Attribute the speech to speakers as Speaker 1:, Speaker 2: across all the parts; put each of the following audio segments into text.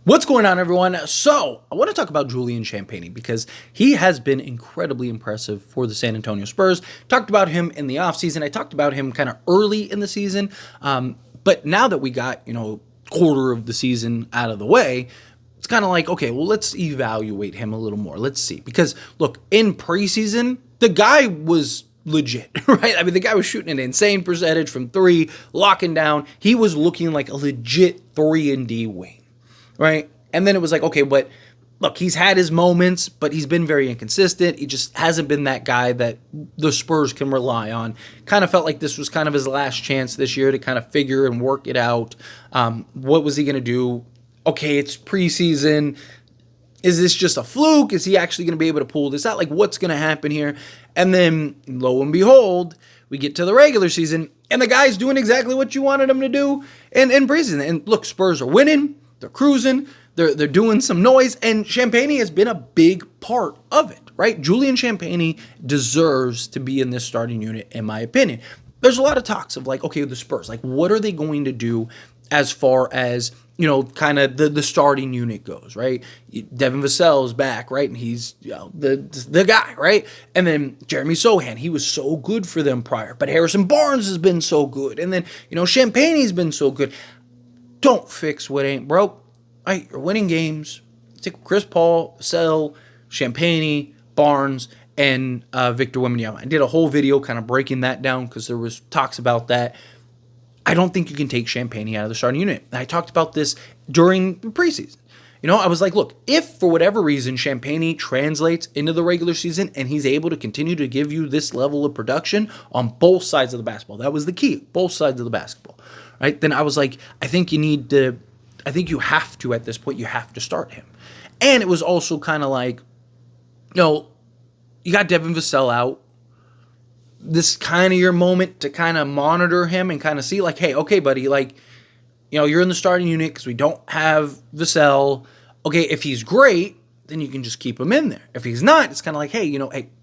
Speaker 1: What's going on, everyone? So, I want to talk about Julian Champagnie because he has been incredibly impressive for the San Antonio Spurs. Talked about him in the offseason. I talked about him kind of early in the season. But now that we got, quarter of the season out of the way, it's kind of like, okay, well, let's evaluate him a little more. Let's see. Because, look, in preseason, the guy was legit, right? I mean, the guy was shooting an insane percentage from three, locking down. He was looking like a legit 3-and-D wing. Right? And then it was like, okay, but look, he's had his moments, but he's been very inconsistent. He just hasn't been that guy that the Spurs can rely on. Kind of felt like this was kind of his last chance this year to kind of figure and work it out. What was he going to do? Okay, it's preseason. Is this just a fluke? Is he actually going to be able to pull this out? Like, what's going to happen here? And then, lo and behold, we get to the regular season, and the guy's doing exactly what you wanted him to do in preseason. And look, Spurs are winning. They're cruising, they're doing some noise, and Champagnie has been a big part of it, right? Julian Champagnie deserves to be in this starting unit, in my opinion. There's a lot of talks of like, okay, the Spurs, like what are they going to do as far as, kind of the starting unit goes, right? Devin Vassell's back, right? And he's the guy, right? And then Jeremy Sohan, he was so good for them prior, but Harrison Barnes has been so good. And then, Champagnie's been so good. Don't fix what ain't broke. Right, you're winning games. Take Chris Paul, Vassell, Champagnie, Barnes, and Victor Wembanyama. I did a whole video kind of breaking that down because there was talks about that. I don't think you can take Champagnie out of the starting unit. And I talked about this during the preseason. I was like, look, if for whatever reason Champagnie translates into the regular season and he's able to continue to give you this level of production on both sides of the basketball, that was the key, both sides of the basketball, right? Then I was like, I think you have to, at this point, you have to start him. And it was also kind of like, you got Devin Vassell out. This kind of your moment to kind of monitor him and kind of see like, hey, okay, buddy, like, you're in the starting unit because we don't have Vassell. Okay, if he's great, then you can just keep him in there. If he's not, it's kind of like, hey,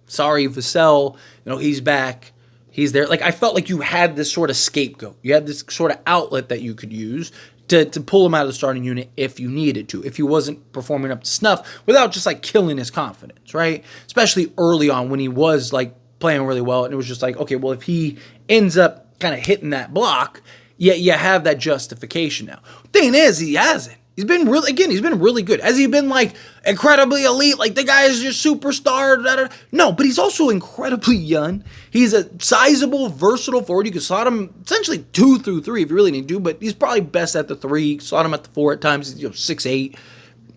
Speaker 1: sorry, Vassell, he's back. He's there. Like, I felt like you had this sort of scapegoat. You had this sort of outlet that you could use to pull him out of the starting unit if you needed to, if he wasn't performing up to snuff without just like killing his confidence, right? Especially early on when he was like playing really well. And it was just like, okay, well, if he ends up kind of hitting that block, you have that justification now. Thing is, he hasn't. He's been really good. Has he been like incredibly elite? Like the guy is your superstar? No, but he's also incredibly young. He's a sizable, versatile forward. You can slot him essentially 2 through 3 if you really need to, but he's probably best at the 3. Slot him at the 4 at times. He's 6'8",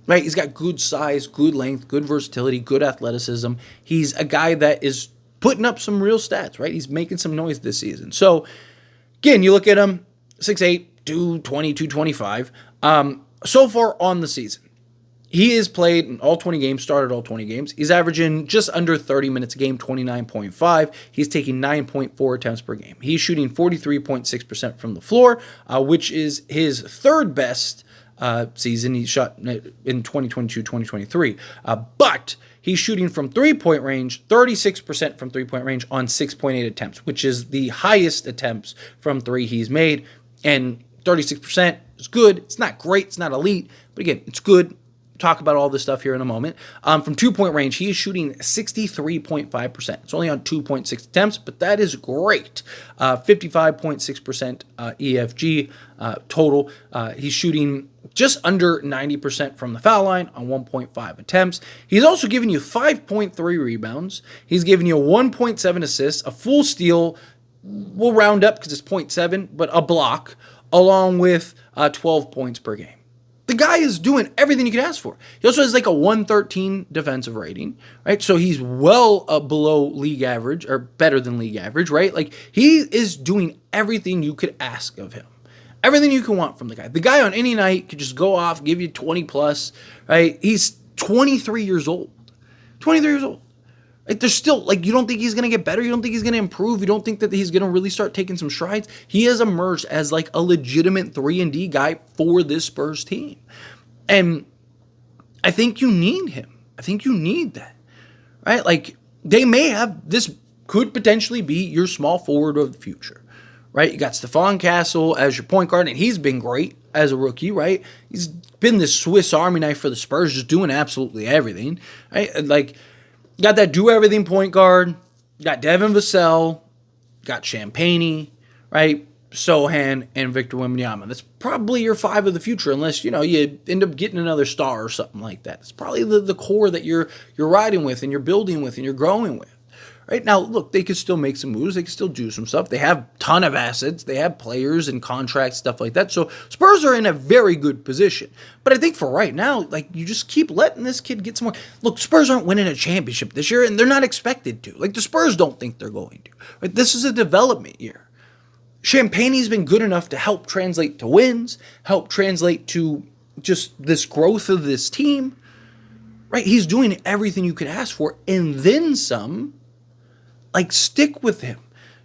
Speaker 1: right? He's got good size, good length, good versatility, good athleticism. He's a guy that is putting up some real stats, right? He's making some noise this season. So again, you look at him, 6'8", 220, 225. So far on the season, he has played in all 20 games, started all 20 games. He's averaging just under 30 minutes a game, 29.5. He's taking 9.4 attempts per game. He's shooting 43.6% from the floor, which is his third best season. He shot in 2022-2023. But he's shooting from three-point range, 36% from three-point range on 6.8 attempts, which is the highest attempts from three he's made. And 36% is good. It's not great. It's not elite. But again, it's good. Talk about all this stuff here in a moment. From two-point range, he is shooting 63.5%. It's only on 2.6 attempts, but that is great. 55.6% EFG total. He's shooting just under 90% from the foul line on 1.5 attempts. He's also giving you 5.3 rebounds. He's giving you 1.7 assists, a full steal. We'll round up because it's 0.7, but a block, along with 12 points per game. The guy is doing everything you could ask for. He also has like a 113 defensive rating, right? So he's well below league average, or better than league average, right? Like he is doing everything you could ask of him. Everything you can want from the guy. The guy on any night could just go off, give you 20 plus, right? He's 23 years old. 23 years old. Like there's still, like, you don't think he's going to get better? You don't think he's going to improve? You don't think that he's going to really start taking some strides? He has emerged as like a legitimate 3-and-D guy for this Spurs team. And I think you need him. I think you need that, right? Like they may have, this could potentially be your small forward of the future, right? You got Stephon Castle as your point guard, and he's been great as a rookie, right? He's been this Swiss Army knife for the Spurs, just doing absolutely everything. Right? Like, got that do-everything point guard, got Devin Vassell, got Champagnie, right? Sohan and Victor Wembanyama. That's probably your 5 of the future, unless you end up getting another star or something like that. It's probably the core that you're riding with and you're building with and you're growing with. Right now, look, they could still make some moves. They could still do some stuff. They have a ton of assets. They have players and contracts, stuff like that. So Spurs are in a very good position. But I think for right now, like, you just keep letting this kid get some more. Look, Spurs aren't winning a championship this year, and they're not expected to. Like, the Spurs don't think they're going to. Right? This is a development year. Champagnie's been good enough to help translate to wins, help translate to just this growth of this team. Right? He's doing everything you could ask for, and then some. Like, stick with him.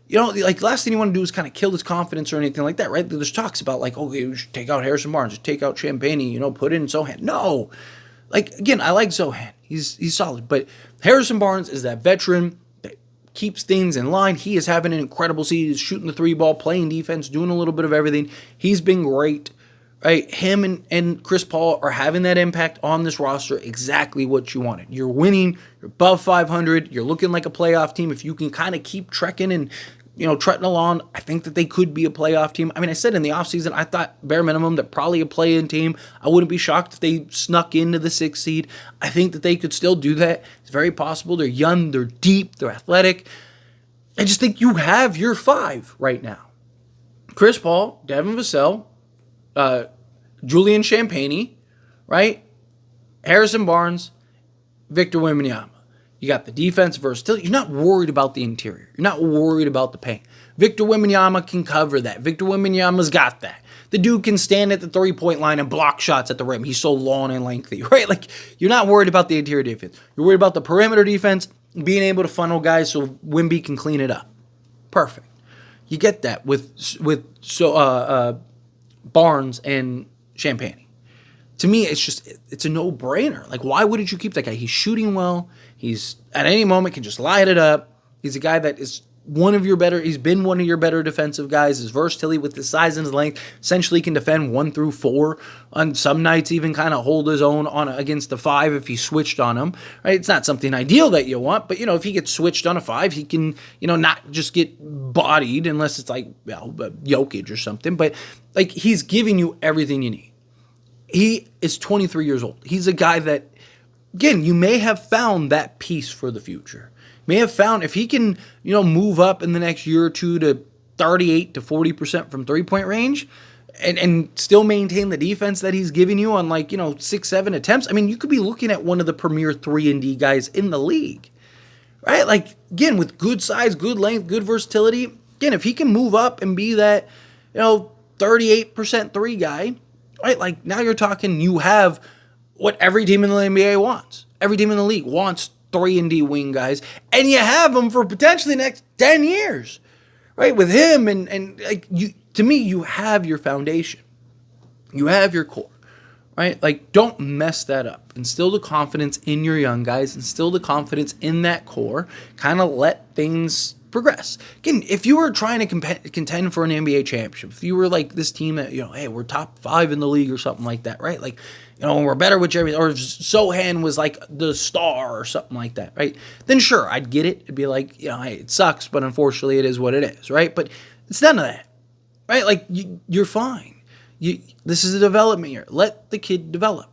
Speaker 1: Like, last thing you want to do is kind of kill his confidence or anything like that, right? There's talks about, like, okay, we should take out Harrison Barnes, just take out Champagnie, put in Sohan. No. Like, again, I like Sohan. He's solid. But Harrison Barnes is that veteran that keeps things in line. He is having an incredible season. He's shooting the 3-ball, playing defense, doing a little bit of everything. He's been great. Right? Him and Chris Paul are having that impact on this roster, exactly what you wanted. You're winning, you're above 500, you're looking like a playoff team. If you can kind of keep trekking and, trotting along, I think that they could be a playoff team. I mean, I said in the offseason, I thought bare minimum that probably a play-in team. I wouldn't be shocked if they snuck into the 6th seed. I think that they could still do that. It's very possible. They're young, they're deep, they're athletic. I just think you have your 5 right now. Chris Paul, Devin Vassell, Julian Champagnie, right? Harrison Barnes, Victor Wembanyama. You got the defense versatility. You're not worried about the interior. You're not worried about the paint. Victor Wembanyama can cover that. Victor Wembanyama's got that. The dude can stand at the 3-point line and block shots at the rim. He's so long and lengthy, right? Like, you're not worried about the interior defense. You're worried about the perimeter defense, being able to funnel guys so Wemby can clean it up. Perfect. You get that with Barnes and Champagnie. To me, it's a no-brainer. Like, why wouldn't you keep that guy? He's shooting well. He's, at any moment, can just light it up. He's a guy that is he's been one of your better defensive guys. His versatility with his size and his length, essentially can defend 1 through 4. On some nights, even kind of hold his own against the 5 if he switched on him. Right? It's not something ideal that you want, but, if he gets switched on a 5, he can, not just get bodied unless it's like, Jokic or something. But, like, he's giving you everything you need. He is 23 years old. He's a guy that, again, you may have found that piece for the future. May have found if he can, move up in the next year or two to 38 to 40% from 3-point range and still maintain the defense that he's giving you on 6-7 attempts. I mean, you could be looking at one of the premier 3-and-D guys in the league, right? Like, again, with good size, good length, good versatility. Again, if he can move up and be that, 38% 3 guy, right? Like, now you're talking, you have what every team in the NBA wants. Every team in the league wants 3-and-D wing guys, and you have them for potentially the next 10 years, right? With him and like, to me, you have your foundation. You have your core, right? Like, don't mess that up. Instill the confidence in your young guys. Instill the confidence in that core. Kind of let things progress. Again, if you were trying to contend for an NBA championship, if you were like this team that, hey, we're top 5 in the league or something like that, right? Like, we're better with Jeremy, or if Sohan was like the star or something like that, right? Then sure, I'd get it. It'd be like, hey, it sucks, but unfortunately it is what it is, right? But it's none of that, right? Like, you're fine. This is a development year. Let the kid develop.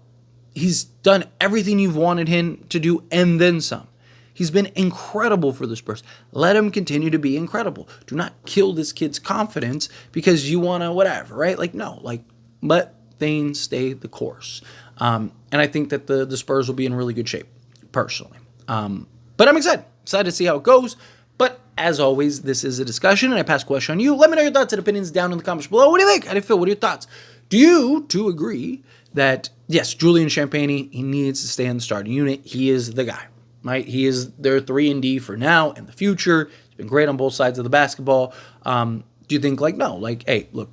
Speaker 1: He's done everything you've wanted him to do and then some. He's been incredible for the Spurs. Let him continue to be incredible. Do not kill this kid's confidence because you want to whatever, right? Like, no, like, let things stay the course. And I think that the Spurs will be in really good shape, personally. But I'm excited to see how it goes. But as always, this is a discussion, and I pass a question on you. Let me know your thoughts and opinions down in the comments below. What do you think? How do you feel? What are your thoughts? Do you two agree that, yes, Julian Champagnie, he needs to stay in the starting unit? He is the guy, right? He is their 3-and-D for now and the future. He's been great on both sides of the basketball. Do you think, like, no, like, hey, look,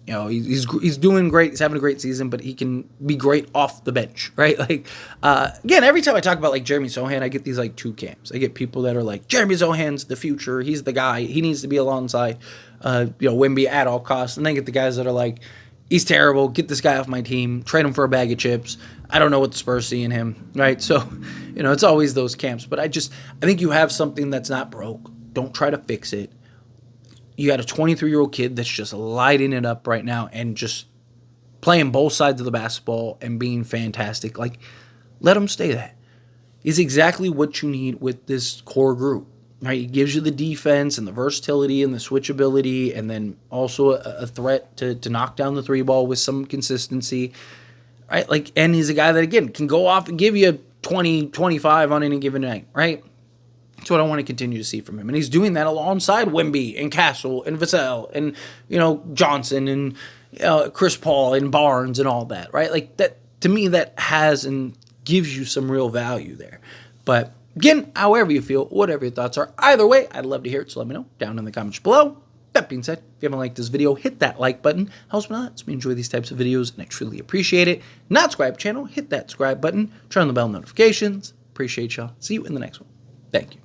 Speaker 1: he's doing great. He's having a great season, but he can be great off the bench, right? Like, again, every time I talk about, like, Jeremy Sohan, I get these, like, 2 camps. I get people that are like, Jeremy Sohan's the future. He's the guy. He needs to be alongside, Wemby at all costs. And then I get the guys that are like, he's terrible. Get this guy off my team. Trade him for a bag of chips. I don't know what the Spurs see in him, right? So, it's always those camps. But I think you have something that's not broke. Don't try to fix it. You got a 23-year-old kid that's just lighting it up right now and just playing both sides of the basketball and being fantastic. Like, let him stay that. He's exactly what you need with this core group. Right, he gives you the defense and the versatility and the switchability, and then also a threat to knock down the three ball with some consistency. Right, like, and he's a guy that, again, can go off and give you 20, 25 on any given night. Right, that's what I want to continue to see from him, and he's doing that alongside Wemby and Castle and Vassell and Johnson and Chris Paul and Barnes and all that. Right, like that to me, that has and gives you some real value there, but. Again, however you feel, whatever your thoughts are, either way, I'd love to hear it, so let me know down in the comments below. That being said, if you haven't liked this video, hit that like button. Helps me a lot. Helps me enjoy these types of videos, and I truly appreciate it. Not subscribe to the channel, hit that subscribe button, turn on the bell notifications. Appreciate y'all. See you in the next one. Thank you.